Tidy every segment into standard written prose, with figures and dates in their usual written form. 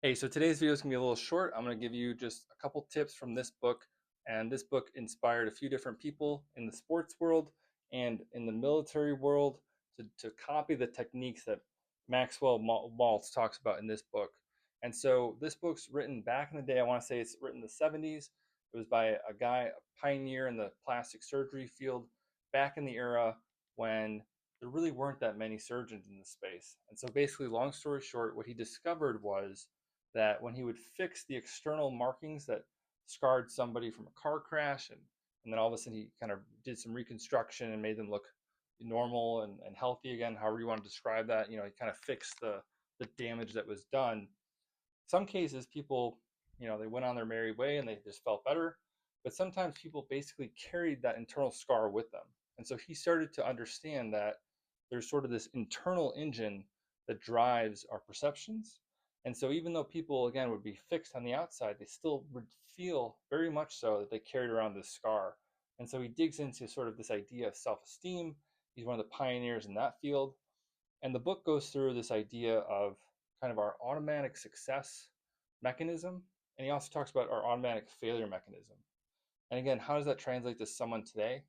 Hey, so today's video is going to be a little short. I'm going to give you just a couple tips from this book. And this book inspired a few different people in the sports world and in the military world to copy the techniques that Maxwell Maltz talks about in this book. And so this book's written back in the day. I want to say it's written in the 70s. It was by a guy, a pioneer in the plastic surgery field back in the era when there really weren't that many surgeons in the space. And so basically, long story short, what he discovered was that when he would fix the external markings that scarred somebody from a car crash, and then all of a sudden he kind of did some reconstruction and made them look normal and healthy again, however you want to describe that. He kind of fixed the damage that was done. Some cases people, they went on their merry way and they just felt better, but sometimes people basically carried that internal scar with them. And so he started to understand that there's sort of this internal engine that drives our perceptions. And so even though people again would be fixed on the outside, they still would feel very much so that they carried around this scar. And so he digs into sort of this idea of self-esteem. He's one of the pioneers in that field. And the book goes through this idea of kind of our automatic success mechanism. And he also talks about our automatic failure mechanism. And again, how does that translate to someone today?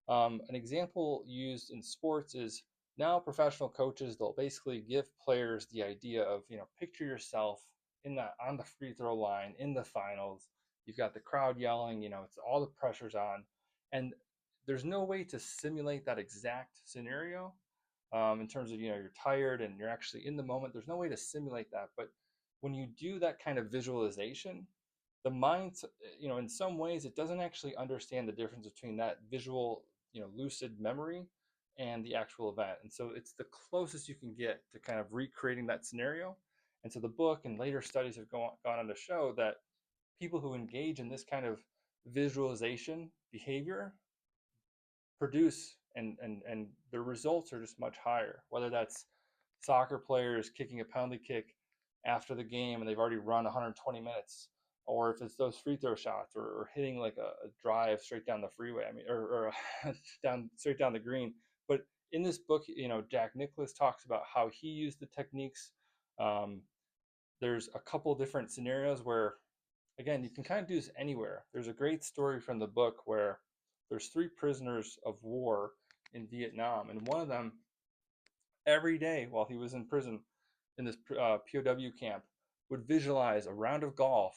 An example used in sports is now professional coaches, they'll basically give players the idea of, picture yourself in that on the free throw line in the finals. You've got the crowd yelling, it's all the pressure's on. And there's no way to simulate that exact scenario in terms of, you're tired and you're actually in the moment. There's no way to simulate that. But when you do that kind of visualization, the mind, in some ways, it doesn't actually understand the difference between that visual, lucid memory and the actual event. And so it's the closest you can get to kind of recreating that scenario. And so the book and later studies have gone on to show that people who engage in this kind of visualization behavior produce and the results are just much higher, whether that's soccer players kicking a penalty kick after the game and they've already run 120 minutes, or if it's those free throw shots, or hitting like a drive straight down the freeway, or down straight down the green. But in this book, Jack Nicklaus talks about how he used the techniques. um, there's a couple different scenarios where, again, you can kind of do this anywhere. There's a great story from the book where there's three prisoners of war in Vietnam, and one of them, every day while he was in prison in this POW camp, would visualize a round of golf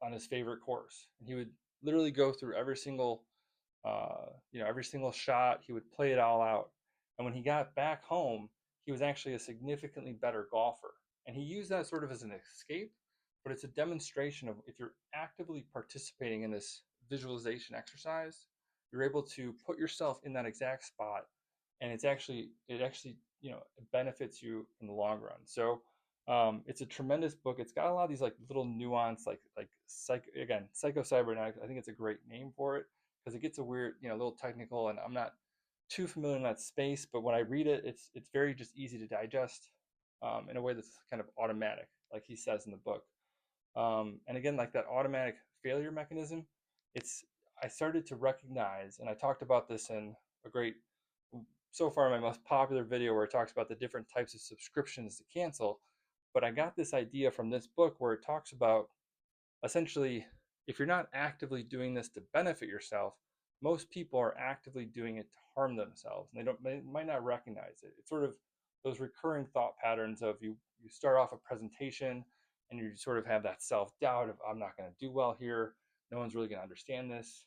on his favorite course, and he would literally go through every single shot. He would play it all out, and when he got back home, he was actually a significantly better golfer. And he used that sort of as an escape, but it's a demonstration of if you're actively participating in this visualization exercise, you're able to put yourself in that exact spot, and it actually benefits you in the long run. So it's a tremendous book. It's got a lot of these like little nuance, like Psycho-Cybernetics. I think it's a great name for it because it gets a weird, a little technical, and I'm not too familiar in that space. But when I read it, it's very just easy to digest in a way that's kind of automatic, like he says in the book. And again, like that automatic failure mechanism, it's I started to recognize, and I talked about this in a great, so far my most popular video where it talks about the different types of subscriptions to cancel. But I got this idea from this book where it talks about essentially, if you're not actively doing this to benefit yourself, most people are actively doing it to harm themselves, and they might not recognize it. It's sort of those recurring thought patterns of you start off a presentation and you sort of have that self-doubt of, I'm not going to do well here, no one's really going to understand this.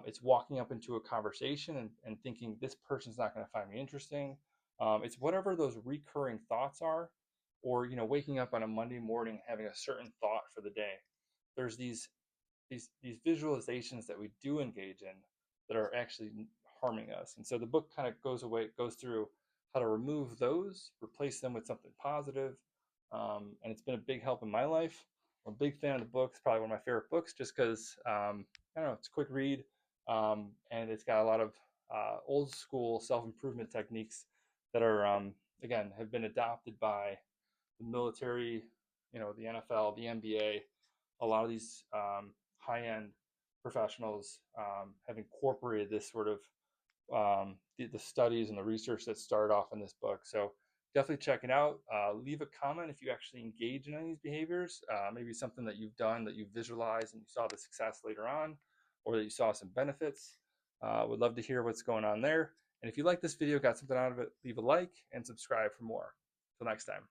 It's walking up into a conversation and thinking this person's not going to find me interesting. It's whatever those recurring thoughts are, or waking up on a Monday morning having a certain thought for the day. There's these visualizations that we do engage in that are actually harming us. And so the book kind of goes through how to remove those, replace them with something positive. And it's been a big help in my life. I'm a big fan of the book. It's probably one of my favorite books just because, I don't know, it's a quick read, and it's got a lot of old school self-improvement techniques that are, again, have been adopted by the military, the NFL, the NBA. A lot of these high-end professionals have incorporated this sort of the studies and the research that started off in this book. So definitely check it out. Leave a comment if you actually engage in any of these behaviors. Maybe something that you've done that you visualized and you saw the success later on, or that you saw some benefits. Would love to hear what's going on there. And if you like this video, got something out of it, leave a like and subscribe for more. Till next time.